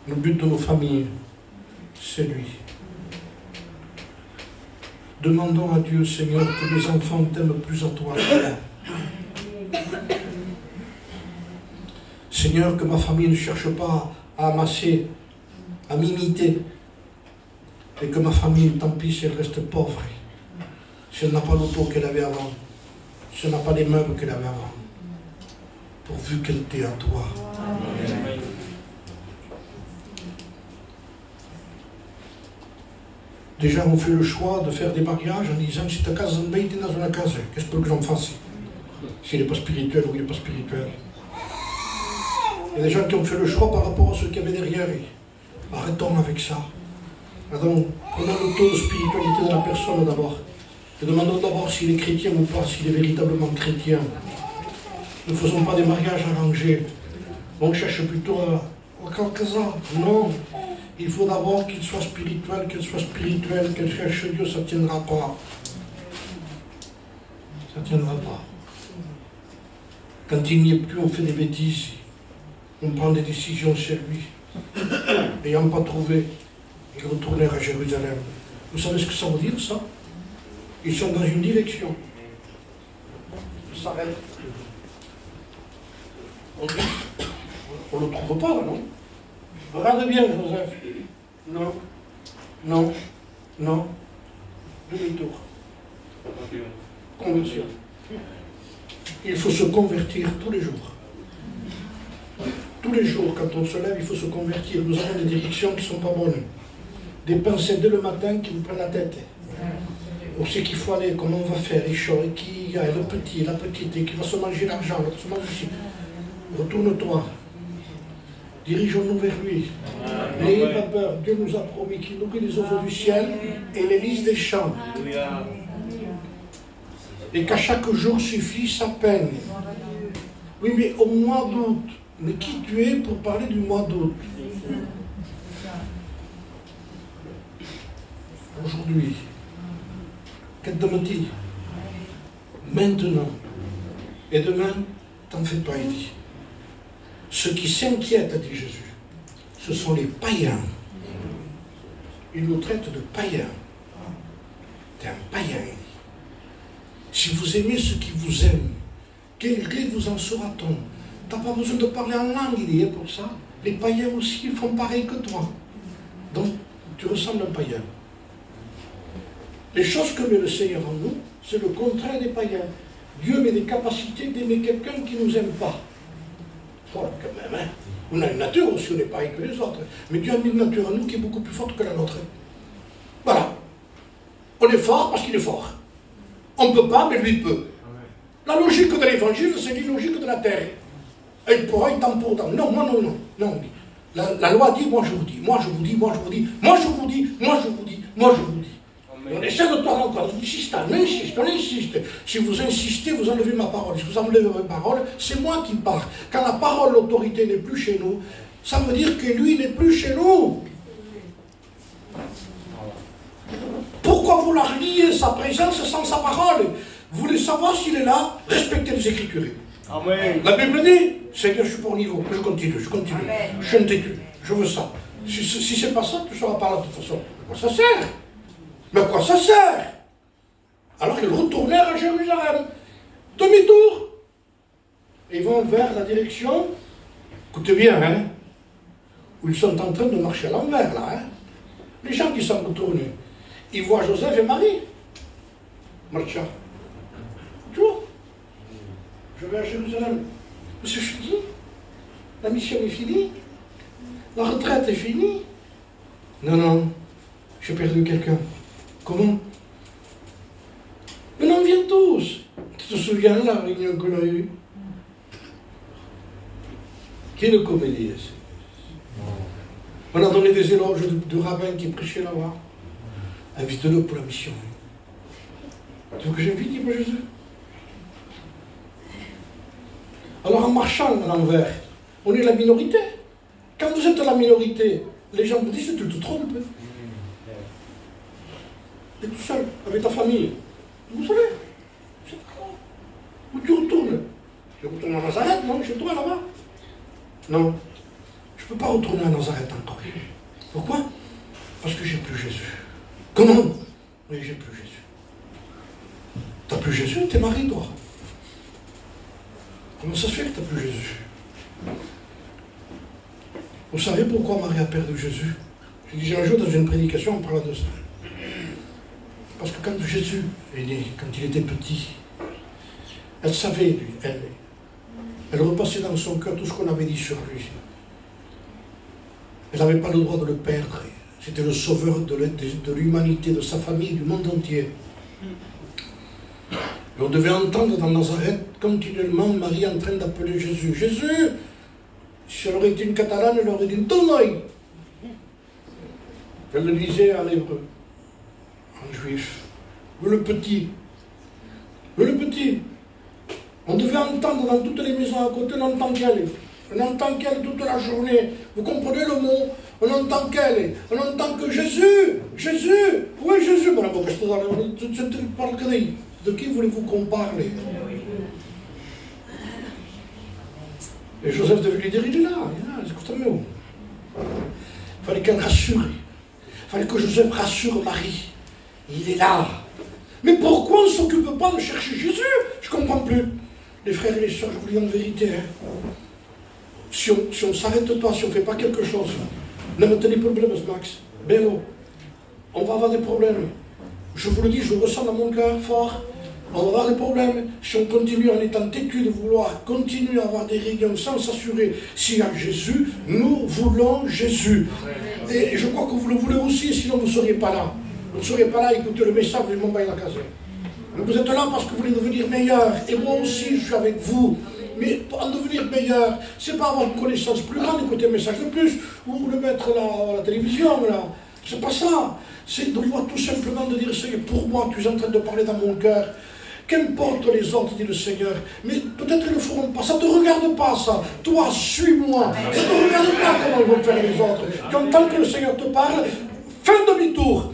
Le but de nos familles, c'est lui. Demandons à Dieu, Seigneur, que mes enfants t'aiment plus à toi. Seigneur, que ma famille ne cherche pas à amasser, à m'imiter. Et que ma famille, tant pis si elle reste pauvre, si elle n'a pas l'auto qu'elle avait avant, si elle n'a pas les meubles qu'elle avait avant, pourvu qu'elle t'ait à toi. Amen. Déjà, on fait le choix de faire des mariages en disant si ta case en est dans une case, qu'est-ce que j'en fasse? S'il n'est pas spirituel ou il n'est pas spirituel. Il y a des gens qui ont fait le choix par rapport à ce qu'il y avait derrière. Arrêtons avec ça. Prenons le taux de spiritualité de la personne d'abord. Et demandons d'abord s'il est chrétien ou pas, s'il est véritablement chrétien. Ne faisons pas des mariages arrangés. On cherche plutôt à quelques-uns. Non. Il faut d'abord qu'il soit spirituel, qu'elle cherche Dieu, ça ne tiendra pas. Ça ne tiendra pas. Quand il n'y est plus, on fait des bêtises. On prend des décisions sur lui. N'ayant pas trouvé, ils retournèrent à Jérusalem. Vous savez ce que ça veut dire, ça? Ils sont dans une direction. Ils s'arrêtent. On ne le trouve pas, là, non? Regarde bien, Joseph. Non, non, non. Demi-tour. Conversion. Il faut se convertir tous les jours. Tous les jours, quand on se lève, il faut se convertir. Nous avons des directions qui ne sont pas bonnes. Des pensées dès le matin qui vous prennent la tête. On sait qu'il faut aller, comment on va faire, les choses, et qui y a le petit, la petite, et qui va se manger l'argent, l'autre se mange ici. Retourne-toi. Dirigeons-nous vers lui. N'ayez pas peur. Dieu nous a promis qu'il nourrit les oiseaux du ciel et les lys des champs. Et qu'à chaque jour suffit sa peine. Oui, mais au mois d'août. Mais qui tu es pour parler du mois d'août? Aujourd'hui. Qu'est-ce que me dit? Maintenant. Et demain, t'en fais pas, il dit. Ceux qui s'inquiètent, dit Jésus, ce sont les païens. Il nous traite de païens. T'es un païen. Si vous aimez ceux qui vous aiment, quel gré vous en sera-t-on? T'as pas besoin de parler en langue, il y est pour ça. Les païens aussi, ils font pareil que toi. Donc, tu ressembles à un païen. Les choses que met le Seigneur en nous, c'est le contraire des païens. Dieu met des capacités d'aimer quelqu'un qui ne nous aime pas. Voilà, quand même, hein. On a une nature aussi, on n'est pareil que les autres. Mais Dieu a mis une nature en nous qui est beaucoup plus forte que la nôtre. Voilà. On est fort parce qu'il est fort. On ne peut pas, mais lui peut. La logique de l'évangile, c'est l'illogique de la terre. Il pourra, il t'en pourra. Non, moi, non, non. Non. La loi dit, moi je vous dis, moi je vous dis, moi je vous dis, moi je vous dis, moi je vous dis, moi je vous dis. Et on essaie de tourner encore dans un système insiste, on insiste. Si vous insistez, vous enlevez ma parole. Si vous enlevez ma parole, c'est moi qui parle. Quand la parole, l'autorité n'est plus chez nous, ça veut dire que lui n'est plus chez nous. Pourquoi vouloir lier sa présence sans sa parole? Vous voulez savoir s'il est là? Respectez les Écritures. Amen. La Bible dit, Seigneur, je suis pour niveau, je continue. Amen. Je ne t'ai je veux ça. Si c'est pas ça, tu ne seras pas là de toute façon. À quoi ça sert? Mais à quoi ça sert? Alors qu'ils retournèrent à Jérusalem. Demi-tour. Et ils vont vers la direction, écoutez bien, hein, où ils sont en train de marcher à l'envers, là. Hein. Les gens qui sont retournés, ils voient Joseph et Marie. Marcha. Toujours. Je vais à Jérusalem. Mais c'est fini. La mission est finie. La retraite est finie. Non, non. J'ai perdu quelqu'un. Comment? Mais on vient tous. Tu te souviens de la réunion qu'on a eue? Quelle comédie est-ce? On a donné des éloges de rabbins qui prêchaient là-bas. Invite-le pour la mission. Tu veux que j'invite, dit Jésus? Alors en marchant à l'envers, on est la minorité. Quand vous êtes la minorité, les gens vous disent, tu te trompes. Tu es tout seul, avec ta famille. Vous savez, c'est pas grave. Où tu retournes? Tu retournes à Nazareth, non? Chez toi, là-bas? Non. Je ne peux pas retourner à Nazareth encore. Pourquoi? Parce que j'ai plus Jésus. Comment? Oui, j'ai plus Jésus. T'as plus Jésus? T'es marié, toi. Comment ça se fait que t'as plus Jésus? Vous savez pourquoi Marie a perdu Jésus? Je disais un jour dans une prédication en parlant de ça. Parce que quand Jésus est né, quand il était petit, elle savait, lui, elle repassait dans son cœur tout ce qu'on avait dit sur lui. Elle n'avait pas le droit de le perdre. C'était le sauveur de l'humanité, de sa famille, du monde entier. Et on devait entendre dans Nazareth continuellement Marie en train d'appeler Jésus. Jésus! Si elle aurait été une catalane, elle aurait dit Tonoï. Elle le disait en hébreu, en juif. Le petit. Le petit. On devait entendre dans toutes les maisons à côté, on entend qu'elle. On entend qu'elle toute la journée. Vous comprenez le mot? On entend qu'elle. On entend que Jésus. Jésus. Où est Jésus? De qui voulez-vous qu'on parle? Et Joseph devait lui dire, il est là, écoutez-moi. Il fallait qu'elle rassure. Il fallait que Joseph rassure Marie. Il est là. Mais pourquoi on ne s'occupe pas de chercher Jésus? Je ne comprends plus. Les frères et les sœurs, je vous le dis en vérité. Hein. Si on ne s'arrête pas, si on ne fait pas quelque chose, on a des problèmes, Max. Bello. On va avoir des problèmes. Je vous le dis, je le ressens dans mon cœur fort. On va avoir des problèmes si on continue en étant têtu de vouloir continuer à avoir des réunions sans s'assurer s'il y a Jésus. Nous voulons Jésus. Et je crois que vous le voulez aussi, sinon vous ne seriez pas là. Vous ne seriez pas là, écoutez le message de Mumbai Lakaze. Vous êtes là parce que vous voulez devenir meilleur. Et moi aussi, je suis avec vous. Mais pour en devenir meilleur, c'est pas avoir une connaissance plus grande, écouter un message de plus, ou le mettre là, à la télévision, là. C'est pas ça. C'est de moi tout simplement de dire, Seigneur, pour moi, tu es en train de parler dans mon cœur. Qu'importe les autres, dit le Seigneur, mais peut-être ils ne le feront pas. Ça ne te regarde pas, ça. Toi, suis-moi. Ça ne te regarde pas comment ils vont faire les autres. Quand tant que le Seigneur te parle, fais un demi-tour.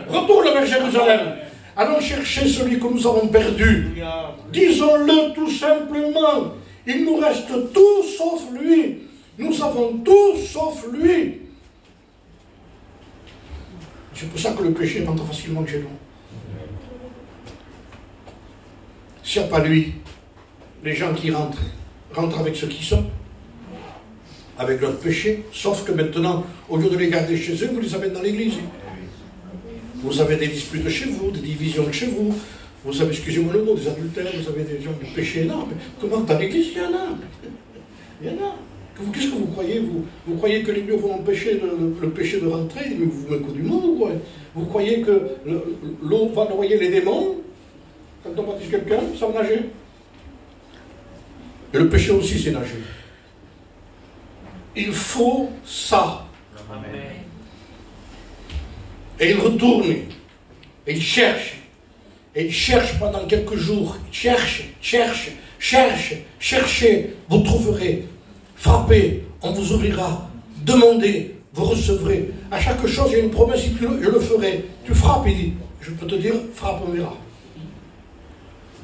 Retourne vers Jérusalem. Allons chercher celui que nous avons perdu. Disons-le tout simplement. Il nous reste tout sauf lui. Nous avons tout sauf lui. C'est pour ça que le péché rentre facilement chez nous. S'il n'y a pas lui, les gens qui rentrent avec ce qu'ils sont, avec leur péché, sauf que maintenant, au lieu de les garder chez eux, vous les amènez dans l'église. Vous avez des disputes chez vous, des divisions chez vous, vous avez, excusez-moi le mot, des adultères, vous avez des gens de péché énorme. Comment dans l'église, il y en a? Il y en a. Qu'est-ce que vous croyez, vous croyez que les murs vont empêcher le péché de rentrer? Mais vous mettez du monde ou quoi? Vous croyez que l'eau va noyer les démons? Quand on baptise quelqu'un, ça va nager. Et le péché aussi, c'est nager. Il faut ça. Amen. Et il retourne. Et il cherche. Et cherche pendant quelques jours. Cherche, cherche, cherche, cherchez, vous trouverez. Frappez, on vous ouvrira. Demandez, vous recevrez. À chaque chose, il y a une promesse, je le ferai. Tu frappes, il dit. Je peux te dire, frappe, on verra.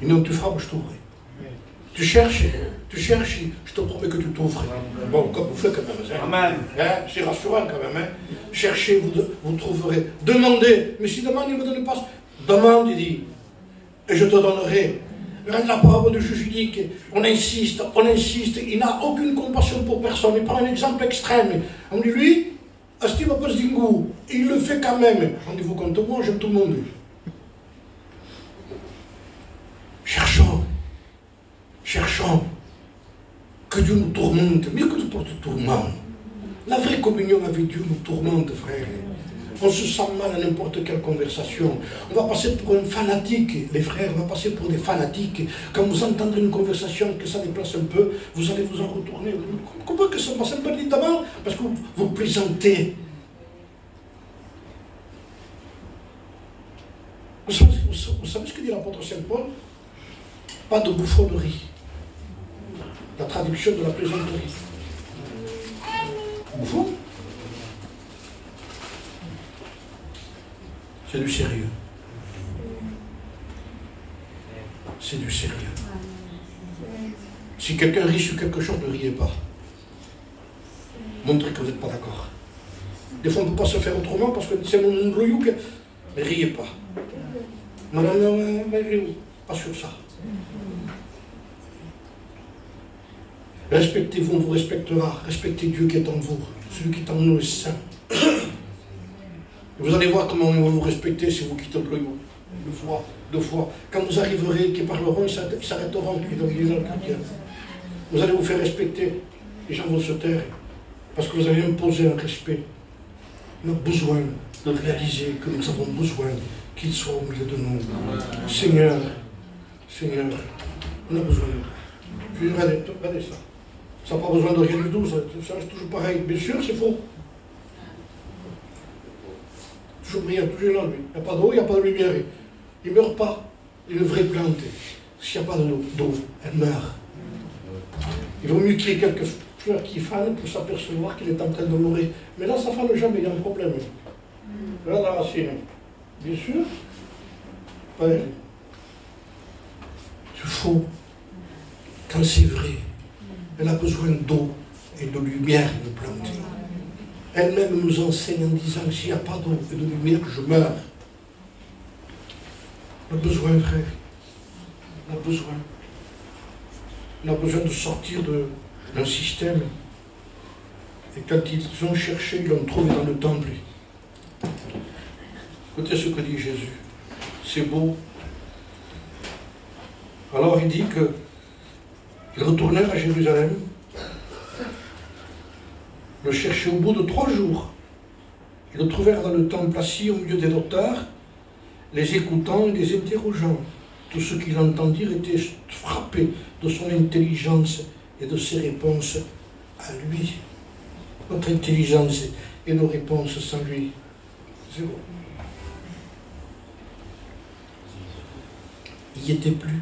Il dit, non, tu frappes, je t'ouvrirai. Tu cherches, je te promets que tu t'ouvres. Bon, comme vous faites quand même. Amen. C'est rassurant quand même. Hein. Cherchez, vous trouverez. Demandez. Mais si demande, il ne me donne pas. Demande, il dit. Et je te donnerai. La parole de juge dit qu'on insiste, il n'a aucune compassion pour personne. Il prend un exemple extrême. On dit, lui, Steve Apostingou, il le fait quand même. On dit, vous comptez moi, j'aime tout le monde. Cherchons que Dieu nous tourmente, mieux que nous porte tourment. La vraie communion avec Dieu nous tourmente, frère. On se sent mal à n'importe quelle conversation. On va passer pour un fanatique, les frères, on va passer pour des fanatiques. Quand vous entendrez une conversation, que ça déplace un peu, vous allez vous en retourner. Comment que ça passe un peu d'avant? Parce que vous plaisantez. Vous savez ce que dit l'apôtre Saint Paul? Pas de bouffonnerie. La traduction de la plaisanterie. Bouffon? C'est du sérieux. C'est du sérieux. Si quelqu'un rit sur quelque chose, ne riez pas. Montrez que vous n'êtes pas d'accord. Des fois, on ne peut pas se faire autrement parce que c'est mon gloyou. Mais riez pas. Madame, pas sur ça. Respectez-vous, on vous respectera. Respectez Dieu qui est en vous. Celui qui est en nous est saint. Vous allez voir comment ils vont vous respecter si vous quittez le gloyau. Deux fois. Quand vous arriverez, qui parleront, ils s'arrêteront. Vous allez vous faire respecter. Les gens vont se taire. Parce que vous avez imposé un respect. On a besoin de réaliser que nous avons besoin qu'il soit au milieu de nous. Seigneur, on a besoin de lui. Regardez ça. Ça n'a pas besoin de rien du tout, ça reste toujours pareil. Bien sûr, c'est faux. Toujours brillant, toujours là, lui. Il n'y a pas d'eau, il n'y a pas de lumière. Il ne meurt pas. Une vraie plante. S'il n'y a pas d'eau, elle meurt. Il vaut mieux qu'il y ait quelques fleurs qui fanent pour s'apercevoir qu'il est en train de mourir. Mais là, ça ne fane jamais, il y a un problème. Là, la racine. Bien sûr. Ouais. C'est faux. Quand c'est vrai, elle a besoin d'eau et de lumière, une plante. Elle-même nous enseigne en disant que s'il n'y a pas d'eau et de lumière, je meurs. On a besoin, frère. On a besoin. On a besoin de sortir d'un système. Et quand ils ont cherché, ils l'ont trouvé dans le temple. Écoutez ce que dit Jésus. C'est beau. Alors il dit que ils retournèrent à Jérusalem, le cherchaient au bout de 3 jours. Ils le trouvèrent dans le temple assis au milieu des docteurs, les écoutant et les interrogeant. Tous ceux qui l'entendirent étaient frappés de son intelligence et de ses réponses à lui. Notre intelligence et nos réponses sans lui, zéro. Il n'y était plus.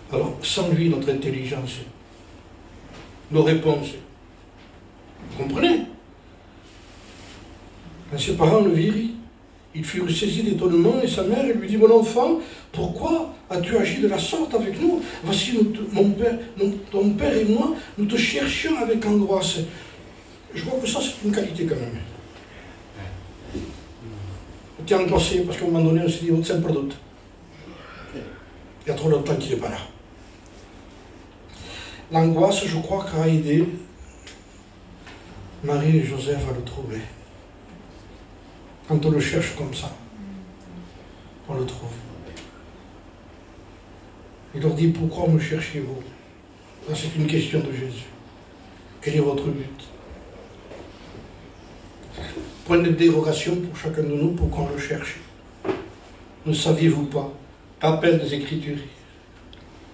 Alors, sans lui, notre intelligence, nos réponses, vous comprenez? Quand ses parents le virent, ils furent saisis d'étonnement et sa mère lui dit, mon enfant, pourquoi as-tu agi de la sorte avec nous? Voici ton père et moi, nous te cherchions avec angoisse. Je vois que ça, c'est une qualité quand même. Tu es angoissé parce qu'à un moment donné, on s'est dit, c'est un peu doute. Il y a trop longtemps qu'il n'est pas là. L'angoisse, je crois, qu'a aidé Marie et Joseph à le trouver. Quand on le cherche comme ça, on le trouve. Il leur dit, pourquoi me cherchez-vous? Ça, c'est une question de Jésus. Quel est votre but? Point de dérogation pour chacun de nous, pourquoi on le cherche. Ne saviez-vous pas? Rappel des Écritures.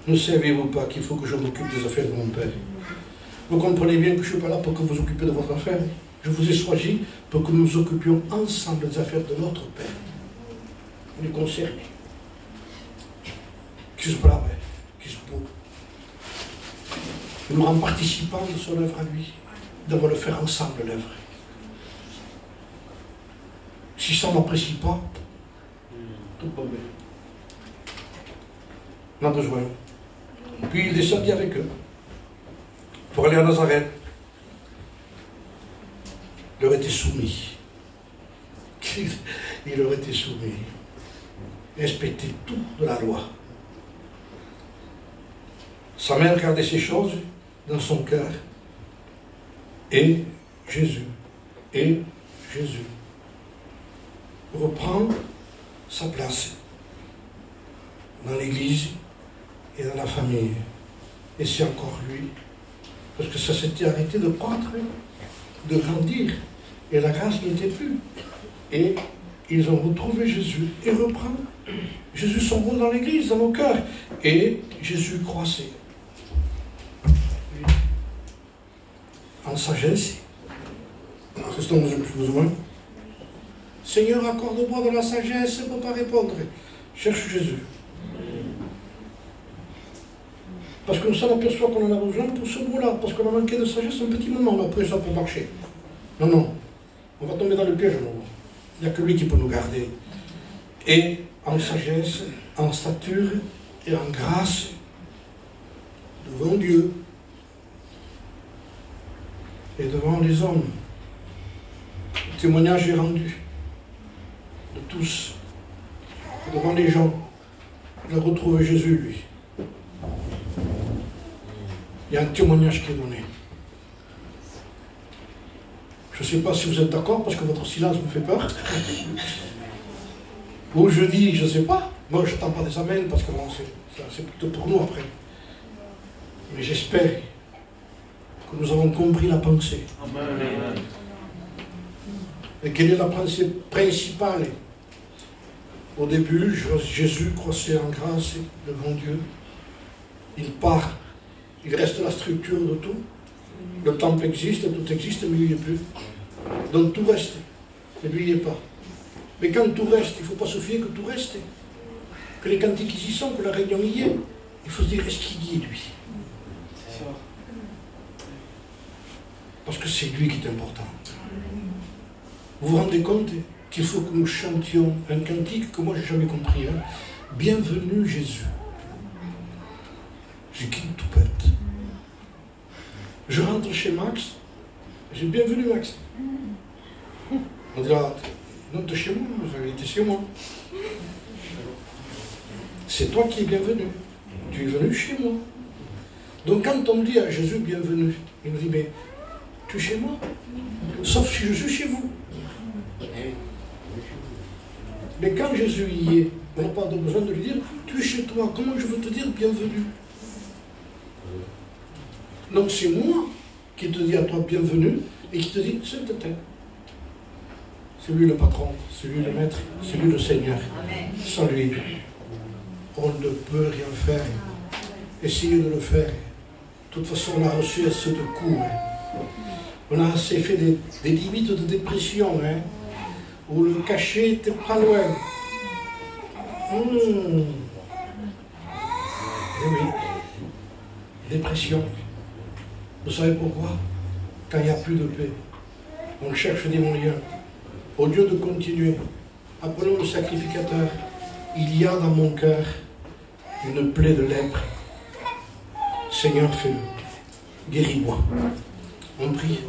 Ne savez-vous pas qu'il faut que je m'occupe des affaires de mon Père? Vous comprenez bien que je ne suis pas là pour que vous occupiez de votre affaire. Je vous ai choisi pour que nous occupions ensemble des affaires de notre Père. On est concernés. Qu'est-ce que qu'est-ce que il nous rend participants de son œuvre à lui. Nous devons le faire ensemble, l'œuvre. Si ça n'apprécie pas, tout va bien. On a besoin. Puis il descendit avec eux pour aller à Nazareth. Il leur était soumis. Il leur était soumis. Respectait tout de la loi. Sa mère gardait ces choses dans son cœur. Et Jésus reprend sa place dans l'Église et dans la famille. Et c'est encore lui. Parce que ça s'était arrêté de croître, de grandir. Et la grâce n'y était plus. Et ils ont retrouvé Jésus. Et reprend Jésus son rôle dans l'Église, dans nos cœurs. Et Jésus croissait. En sagesse. C'est ce dont nous avons plus besoin. Seigneur, accorde-moi de la sagesse, ne peut pas répondre. Cherche Jésus. Parce que nous s'en aperçoit qu'on en a besoin pour ce mot-là, parce qu'on a manqué de sagesse un petit moment, après ça peut marcher. Non, non. On va tomber dans le piège, non. Il n'y a que lui qui peut nous garder. Et en sagesse, en stature et en grâce, devant Dieu et devant les hommes. Le témoignage est rendu de tous, devant les gens. Il a retrouvé Jésus, lui. Il y a un témoignage qui est donné. Je ne sais pas si vous êtes d'accord, parce que votre silence me fait peur. Ou je dis, je ne sais pas. Moi, je n'attends pas des amens, parce que bon, c'est plutôt pour nous après. Mais j'espère que nous avons compris la pensée. Amen. Et quelle est la pensée principale? Au début, Jésus croissait en grâce devant Dieu. Il part. Il reste la structure de tout. Le temple existe, tout existe, mais il n'y est plus. Donc tout reste, mais lui, il n'y est pas. Mais quand tout reste, il ne faut pas se fier que tout reste. Que les cantiques y sont, que la réunion y est. Il faut se dire, est-ce qu'il y est, lui? Parce que c'est lui qui est important. Vous vous rendez compte qu'il faut que nous chantions un cantique que moi, je n'ai jamais compris. Hein? Bienvenue, Jésus. Je quitte tout bête. Je rentre chez Max, j'ai bienvenu Max. On dira, non, t'es chez moi, il était chez moi. C'est toi qui es bienvenu. Tu es venu chez moi. Donc quand on dit à Jésus bienvenue, il nous dit, mais tu es chez moi, sauf si je suis chez vous. Mais quand Jésus y est, on n'a pas besoin de lui dire, tu es chez toi, comment je veux te dire bienvenue? Donc c'est moi qui te dis à toi bienvenue et qui te dit s'il te plaît. C'est lui le patron, c'est lui le maître, c'est lui le Seigneur. Amen. Sans lui, on ne peut rien faire. Essayez de le faire. De toute façon, on a reçu assez de coups. Hein. On a assez fait des limites de dépression, hein, où le cachet était pas loin. Eh oui, dépression. Vous savez pourquoi? Quand il n'y a plus de paix, on cherche des moyens. Au lieu de continuer, appelons le sacrificateur. Il y a dans mon cœur une plaie de lèpre. Seigneur, fais-le. Guéris-moi. On prie.